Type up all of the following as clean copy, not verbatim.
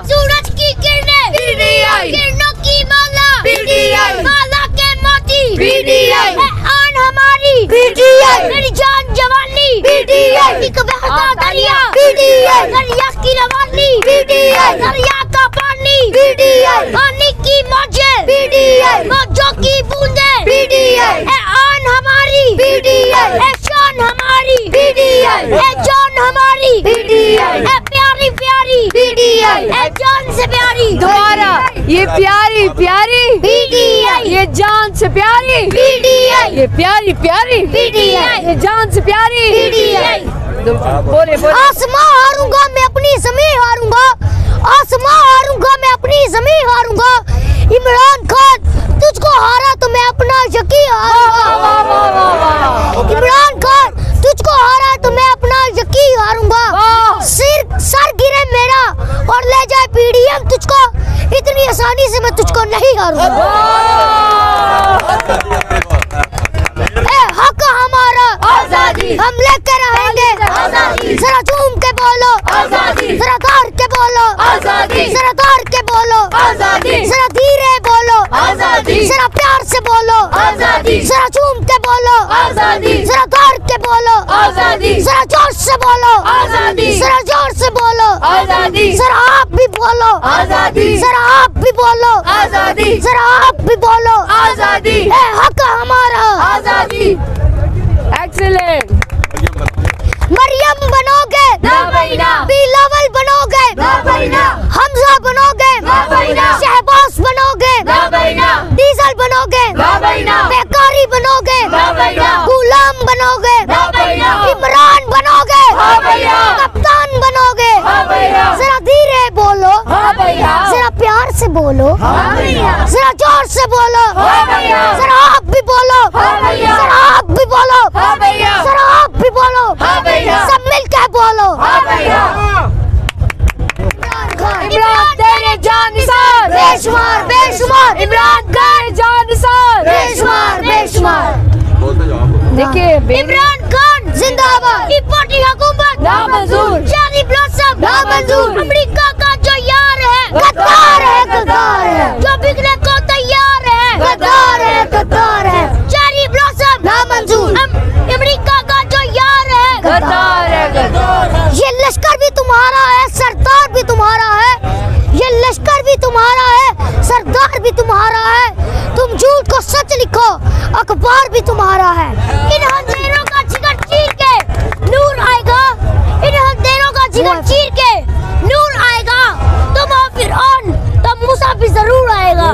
सूरज की किरणें, किरणों की माला, माला के मोती, आन हमारी, मेरी जान जवानी, एक बहता दरिया, दरिया की रवानी, दरिया का पानी, पानी की मौजें, मौजों की बूंदें, आन हमारी, शान हमारी, जान हमारी, प्यारी प्यारी, जान से प्यारी, दोबारा ये प्यारी प्यारी, ये जान से प्यारी, ये प्यारी प्यारी, ये जान से प्यारी। बोले बोले। आसमां हारूंगा मैं अपनी ज़मीं हारूंगा, आसमां हारूंगा मैं अपनी ज़मीं हारूंगा, इमरान खान तुझको हारा तो मैं अपना यकीन हारूंगा, इमरान खान तुझको हारा तो मैं अपना यकीन हारूंगा, सर गिरे मेरा और ले जाए पीडीएम तुझको, इतनी आसानी से मैं तुझको नहीं हारूंगा। हक हमारा आजादी, हम लेकर रहेंगे आजादी, जरा झूम के बोलो आजादी, जरा धार के बोलो आजादी, जरा धार के बोलो आजादी, जरा धीरे बोलो आजादी, जरा प्यार से बोलो आजादी, जरा झूम के बोलो आजादी, जरा धार के बोलो आजादी, जरा जोर से बोलो आजादी, जरा जोर से बोलो आजादी, जरा आप भी बोलो आजादी, जरा आप भी बोलो आजादी, जरा आप भी बोलो आजादी, हक हमारा आजादी। एक्सीलेंट। मरियम बनोगे बिलावल बनोगे, हमजा बनोगे, शहबाज बनोगे, डीजल बनोगे, बेकारी बनोगे, गुलाम बनोगे, इमरान बनोगे, कप्तान बनोगे, जरा धीरे बोलो, जरा प्यार से बोलो, जरा जोर से बोलो, जरा आप भी बोलो, जरा आप भी बोलो, जरा आप भी बोलो, सब मिलकर बोलो। इमरान तेरे जानिसार, बेशुमार बेशुमार, इमरान तेरे जानिसार, बेशुमार बेशुमार। देखिए इमरान खान जिंदाबाद, रिपोर्टिंग हुकूमत नामंजूर, चेरी ब्लॉसम नामंजूर, अमेरिका का जो यार है गद्दार है, गद्दार है, जो बिगड़े को तैयार है गद्दार है, गद्दार है, चेरी ब्लॉसम नामंजूर, अमेरिका का जो यार है गद्दार है, गद्दार है। ये लश्कर भी तुम्हारा है, सरदार भी तुम्हारा है, ये लश्कर भी तुम्हारा है, सरदार भी तुम्हारा है, तुम झूठ को सच लिखो, अखबार भी तुम्हारा है। इन अंधेरों का जिगर चीर के नूर आएगा, इन अंधेरों का जिगर चीर के नूर आएगा, तुम हो फिरौन तब मूसा भी जरूर आएगा।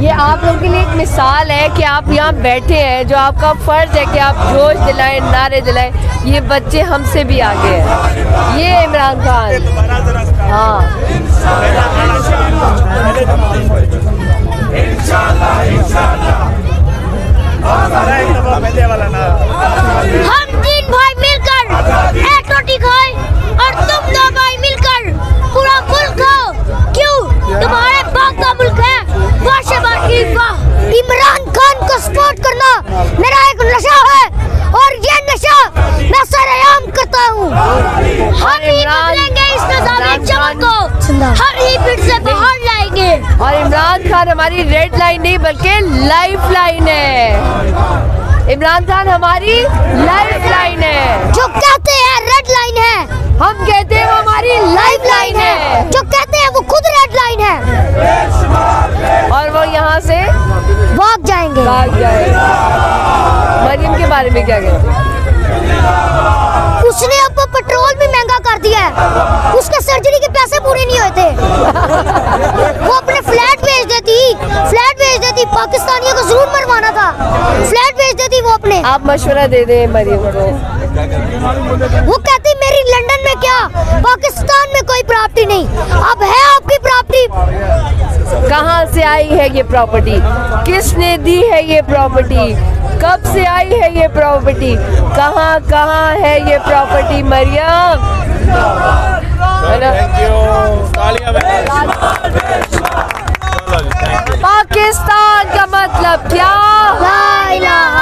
ये आप लोगों के लिए एक मिसाल है कि आप यहाँ बैठे हैं, जो आपका फर्ज है कि आप जोश दिलाएं, नारे दिलाएं। ये बच्चे हमसे भी आगे हैं। ये इमरान खान, हाँ हम तीन भाई मिलकर एक रोटी खाए और तुम दो भाई मिलकर पूरा मुल्क खाओ, क्यों तुम्हारे बाप का मुल्क है, वाह शाबाश वाह। इमरान खान को सपोर्ट करना मेरा एक नशा है और ये नशा मैं सरेआम करता हूँ। हम ही बदलेंगे इस निज़ाम जवान को, हर ही फिर से बाहर लाएंगे। और इमरान खान हमारी रेड लाइन नहीं बल्कि लाइफ लाइन है। इमरान खान हमारी लाइफ लाइन है। जो कहते हैं रेड लाइन है, हम कहते हैं वो हमारी लाइफ लाइन है। जो कहते हैं वो खुद रेड लाइन है और वो यहाँ से भाग जाएंगे। भाग जाएगा। मरियम के बारे में क्या कहते हैं? उसने अब पेट्रोल भी महंगा कर दिया है, उसके सर्जरी के पैसे पूरे नहीं होते। वो अपने फ्लैट बेच देती, पाकिस्तानियों को जरूर मरवाना था, फ्लैट बेच देती वो अपने। आप मशवरा दे दें मरियम को। वो कहती मेरी लंदन में क्या, पाकिस्तान में कोई प्रॉपर्टी नहीं, अब है आपकी प्रॉपर्टी। कहाँ से आई है ये प्रॉपर्टी, किसने दी है ये प्रॉपर्टी, कब से आई है ये प्रॉपर्टी, कहाँ कहाँ है ये प्रॉपर्टी मरियम, है ना? पाकिस्तान का मतलब क्या? ला इलाहा